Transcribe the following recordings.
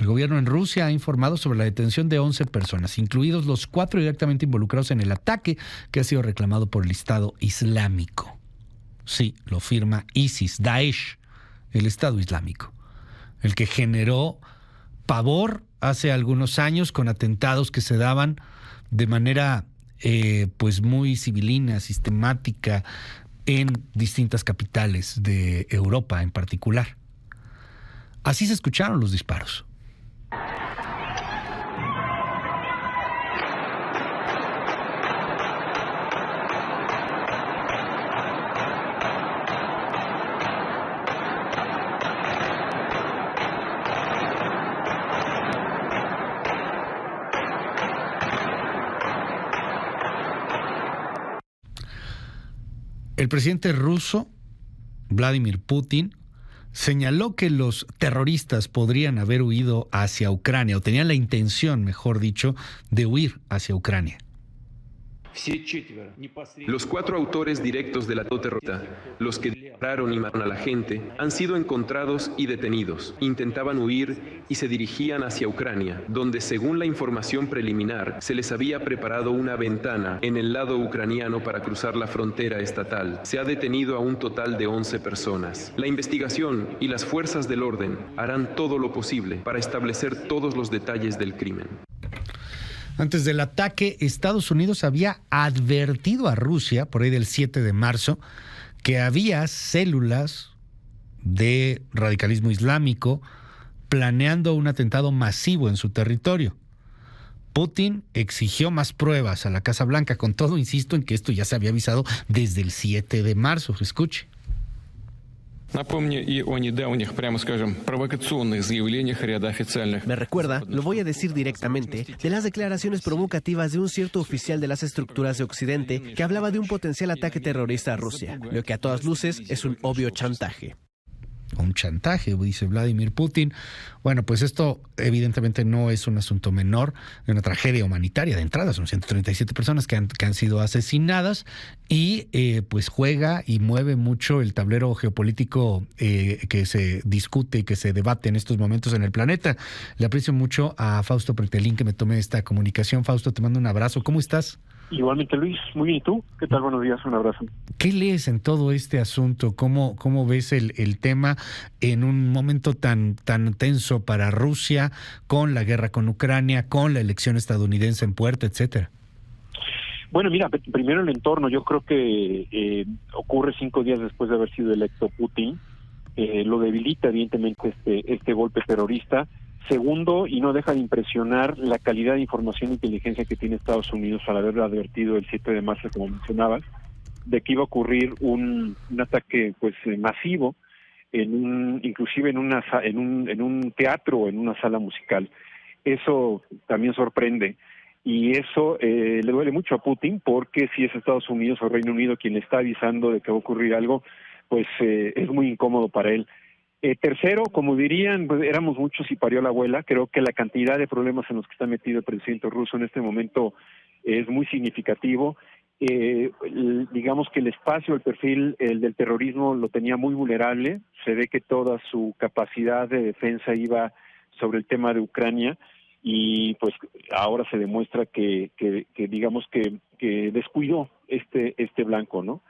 El gobierno en Rusia ha informado sobre la detención de 11 personas, incluidos los 4 directamente involucrados en el ataque que ha sido reclamado por el Estado Islámico. Sí, lo firma ISIS, Daesh, el Estado Islámico, el que generó pavor hace algunos años con atentados que se daban de manera pues muy civilina, sistemática, en distintas capitales de Europa en particular. Así se escucharon los disparos. El presidente ruso, Vladimir Putin, señaló que los terroristas podrían haber huido hacia Ucrania, o tenían la intención, mejor dicho, de huir hacia Ucrania. Los 4 autores directos del atentado terrorista, los que dispararon y mataron a la gente, han sido encontrados y detenidos. Intentaban huir y se dirigían hacia Ucrania, donde, según la información preliminar, se les había preparado una ventana en el lado ucraniano para cruzar la frontera estatal. Se ha detenido a un total de 11 personas. La investigación y las fuerzas del orden harán todo lo posible para establecer todos los detalles del crimen. Antes del ataque, Estados Unidos había advertido a Rusia, por ahí del 7 de marzo, que había células de radicalismo islámico planeando un atentado masivo en su territorio. Putin exigió más pruebas a la Casa Blanca. Con todo, insisto en que esto ya se había avisado desde el 7 de marzo. Escuche. Me recuerda, lo voy a decir directamente, de las declaraciones provocativas de un cierto oficial de las estructuras de Occidente que hablaba de un potencial ataque terrorista a Rusia, lo que a todas luces es un obvio chantaje. Un chantaje, dice Vladimir Putin. Bueno, pues esto evidentemente no es un asunto menor, de una tragedia humanitaria de entrada. Son 137 personas que han sido asesinadas y pues juega y mueve mucho el tablero geopolítico que se discute y que se debate en estos momentos en el planeta. Le aprecio mucho a Fausto Pretelín que me tome esta comunicación. Fausto, te mando un abrazo. ¿Cómo estás? Igualmente, Luis. Muy bien, ¿y tú? ¿Qué tal? Buenos días, un abrazo. ¿Qué lees en todo este asunto? ¿Cómo ves el tema en un momento tan tenso para Rusia, con la guerra con Ucrania, con la elección estadounidense en puerta, etcétera? Bueno, mira, primero el entorno. Yo creo que ocurre 5 días después de haber sido electo Putin. Lo debilita, evidentemente, este golpe terrorista. Segundo, y no deja de impresionar la calidad de información e inteligencia que tiene Estados Unidos al haber advertido el 7 de marzo, como mencionabas, de que iba a ocurrir un ataque pues masivo inclusive en un teatro o en una sala musical. Eso también sorprende y eso le duele mucho a Putin, porque si es Estados Unidos o Reino Unido quien le está avisando de que va a ocurrir algo, pues es muy incómodo para él. Tercero, como dirían, pues éramos muchos y parió la abuela. Creo que la cantidad de problemas en los que está metido el presidente ruso en este momento es muy significativo. Digamos que el espacio, el perfil, el del terrorismo lo tenía muy vulnerable. Se ve que toda su capacidad de defensa iba sobre el tema de Ucrania y pues ahora se demuestra que digamos que descuidó este blanco, ¿no?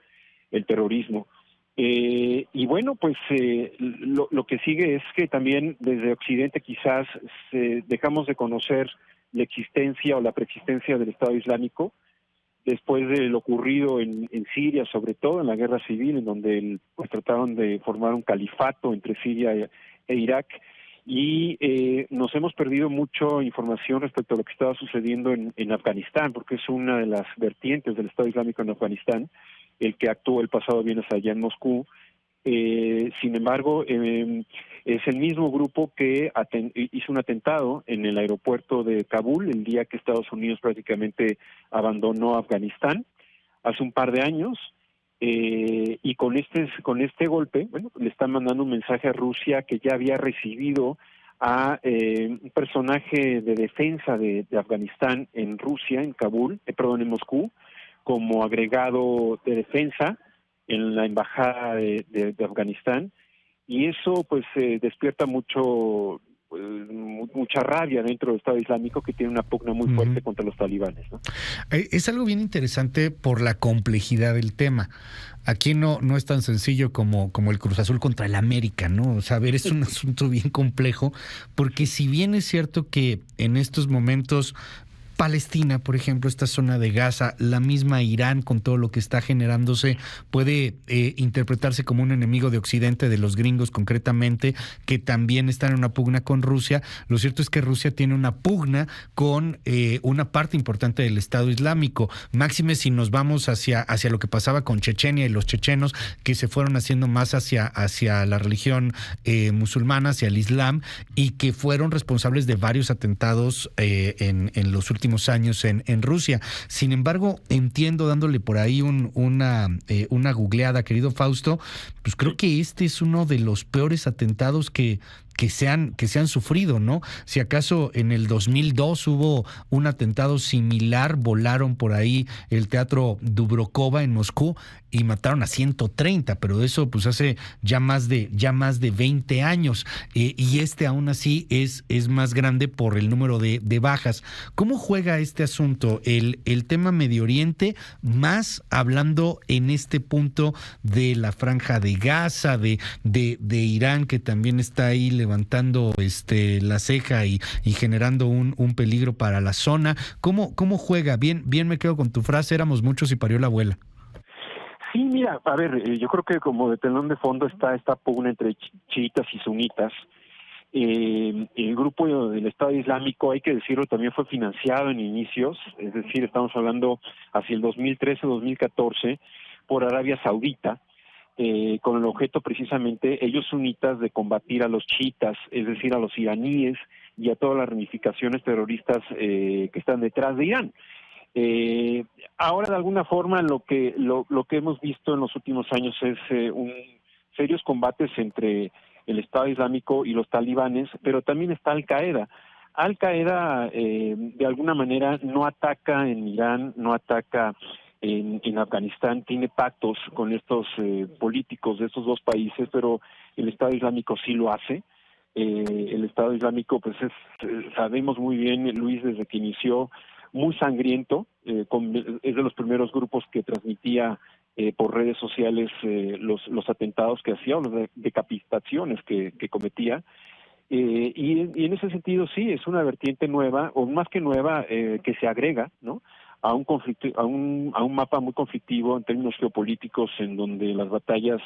El terrorismo. Y bueno, pues lo que sigue es que también desde Occidente quizás dejamos de conocer la existencia o la preexistencia del Estado Islámico después de lo ocurrido en Siria, sobre todo en la guerra civil, en donde pues trataron de formar un califato entre Siria e Irak, y nos hemos perdido mucha información respecto a lo que estaba sucediendo en Afganistán, porque es una de las vertientes del Estado Islámico en Afganistán, el que actuó el pasado viernes allá en Moscú. Sin embargo, es el mismo grupo que hizo un atentado en el aeropuerto de Kabul el día que Estados Unidos prácticamente abandonó Afganistán hace un par de años, y con este golpe, bueno, le están mandando un mensaje a Rusia que ya había recibido a un personaje de defensa de Afganistán en Rusia, en Kabul, en Moscú, como agregado de defensa en la embajada de Afganistán, y eso pues despierta mucho mucha rabia dentro del Estado Islámico, que tiene una pugna muy fuerte contra los talibanes, ¿no? Es algo bien interesante por la complejidad del tema. Aquí no es tan sencillo como el Cruz Azul contra el América, ¿no? O sea, a ver, es un asunto bien complejo, porque si bien es cierto que en estos momentos Palestina, por ejemplo, esta zona de Gaza, la misma Irán con todo lo que está generándose, puede interpretarse como un enemigo de Occidente, de los gringos concretamente, que también están en una pugna con Rusia. Lo cierto es que Rusia tiene una pugna con una parte importante del Estado Islámico. Máxime si nos vamos hacia lo que pasaba con Chechenia y los chechenos, que se fueron haciendo más hacia la religión musulmana, hacia el Islam, y que fueron responsables de varios atentados en los últimos años en Rusia. Sin embargo, entiendo, dándole por ahí una googleada, querido Fausto, pues creo que este es uno de los peores atentados que se han sufrido, ¿no? Si acaso en el 2002 hubo un atentado similar, volaron por ahí el Teatro Dubrovkova en Moscú y mataron a 130, pero eso pues hace ya más de 20 años, y este aún así es más grande por el número de bajas. ¿Cómo juega este asunto, el tema Medio Oriente, más hablando en este punto de la Franja de Gaza, de Irán, que también está ahí levantando la ceja y generando un peligro para la zona? ¿Cómo juega? Bien me quedo con tu frase, éramos muchos y parió la abuela. Sí, mira, a ver, yo creo que como de telón de fondo está esta pugna entre chiitas y sunitas. El grupo del Estado Islámico, hay que decirlo, también fue financiado en inicios, es decir, estamos hablando hacia el 2013-2014 por Arabia Saudita, con el objeto precisamente, ellos sunitas, de combatir a los chiitas, es decir, a los iraníes y a todas las ramificaciones terroristas que están detrás de Irán. Ahora, de alguna forma, lo que hemos visto en los últimos años es serios combates entre el Estado Islámico y los talibanes, pero también está Al-Qaeda. Al-Qaeda, de alguna manera, no ataca en Irán, no ataca en Afganistán, tiene pactos con estos políticos de estos dos países, pero el Estado Islámico sí lo hace. El Estado Islámico, pues sabemos muy bien, Luis, desde que inició, muy sangriento, es de los primeros grupos que transmitía por redes sociales los atentados que hacía, o las decapitaciones que cometía, y en ese sentido sí, es una vertiente nueva, o más que nueva, que se agrega, ¿no?, a un conflicto, a un mapa muy conflictivo en términos geopolíticos, en donde las batallas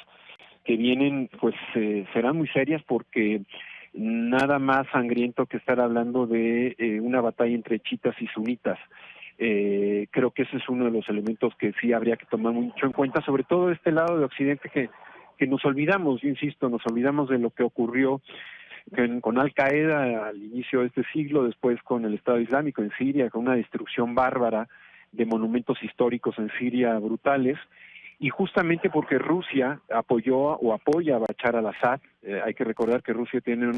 que vienen pues serán muy serias, porque nada más sangriento que estar hablando de una batalla entre chiitas y sunitas. Creo que ese es uno de los elementos que sí habría que tomar mucho en cuenta, sobre todo de este lado de Occidente, que nos olvidamos, yo insisto, nos olvidamos de lo que ocurrió con Al-Qaeda al inicio de este siglo, después con el Estado Islámico en Siria, con una destrucción bárbara de monumentos históricos en Siria brutales, y justamente porque Rusia apoyó o apoya a Bashar al-Assad. Hay que recordar que Rusia tiene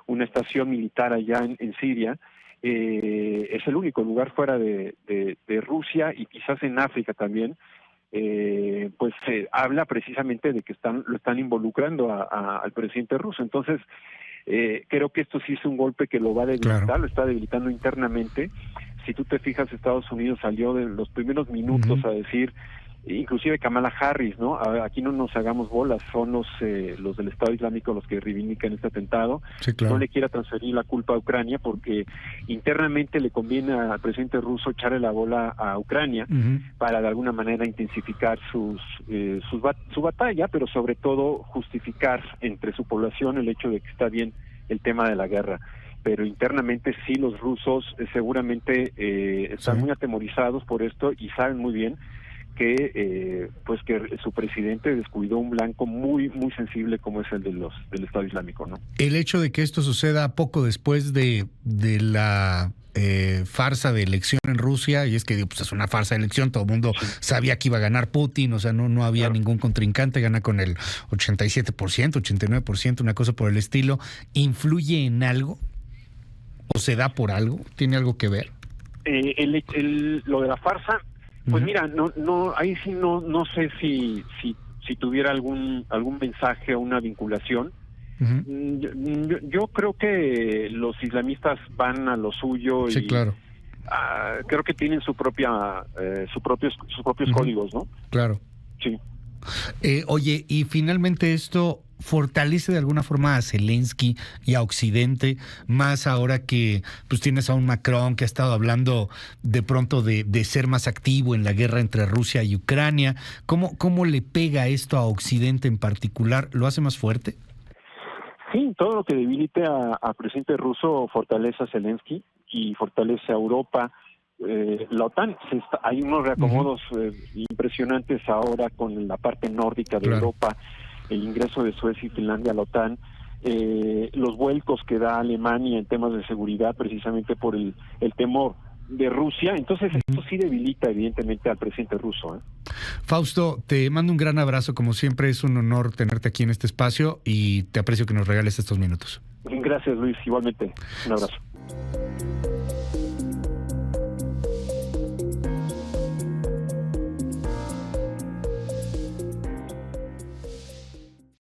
una estación militar allá en Siria. Es el único lugar fuera de Rusia, y quizás en África también, pues habla precisamente de que lo están involucrando al presidente ruso. Entonces, creo que esto sí es un golpe que lo va a debilitar, claro. Lo está debilitando internamente. Si tú te fijas, Estados Unidos salió de los primeros minutos a decir, inclusive Kamala Harris, ¿no? Aquí no nos hagamos bolas, son los del Estado Islámico los que reivindican este atentado. Sí, claro. No le quiera transferir la culpa a Ucrania, porque internamente le conviene al presidente ruso echarle la bola a Ucrania para de alguna manera intensificar su batalla, pero sobre todo justificar entre su población el hecho de que está bien el tema de la guerra. Pero internamente sí, los rusos seguramente están muy atemorizados por esto, y saben muy bien que que su presidente descuidó un blanco muy muy sensible como es el del Estado Islámico, ¿no? El hecho de que esto suceda poco después de la farsa de elección en Rusia, y es que pues, es una farsa de elección, todo el mundo sabía que iba a ganar Putin, o sea, no había ningún contrincante, gana con el 87%, 89%, una cosa por el estilo. ¿Influye en algo? ¿O se da por algo? ¿Tiene algo que ver? Lo de la farsa, pues mira, ahí sí no sé si tuviera algún mensaje o una vinculación. Yo creo que los islamistas van a lo suyo Sí, y claro. Creo que tienen sus propios códigos, ¿no? Claro. Sí. Oye, y finalmente esto fortalece de alguna forma a Zelensky y a Occidente, más ahora que pues tienes a un Macron que ha estado hablando de pronto de ser más activo en la guerra entre Rusia y Ucrania. ¿Cómo le pega esto a Occidente en particular? ¿Lo hace más fuerte? Sí, todo lo que debilite al presidente ruso fortalece a Zelensky y fortalece a Europa. La OTAN, hay unos reacomodos impresionantes ahora con la parte nórdica de Europa, el ingreso de Suecia y Finlandia a la OTAN, los vuelcos que da Alemania en temas de seguridad precisamente por el temor de Rusia. Entonces esto sí debilita evidentemente al presidente ruso. Fausto, te mando un gran abrazo, como siempre es un honor tenerte aquí en este espacio y te aprecio que nos regales estos minutos. Gracias, Luis, igualmente. Un abrazo.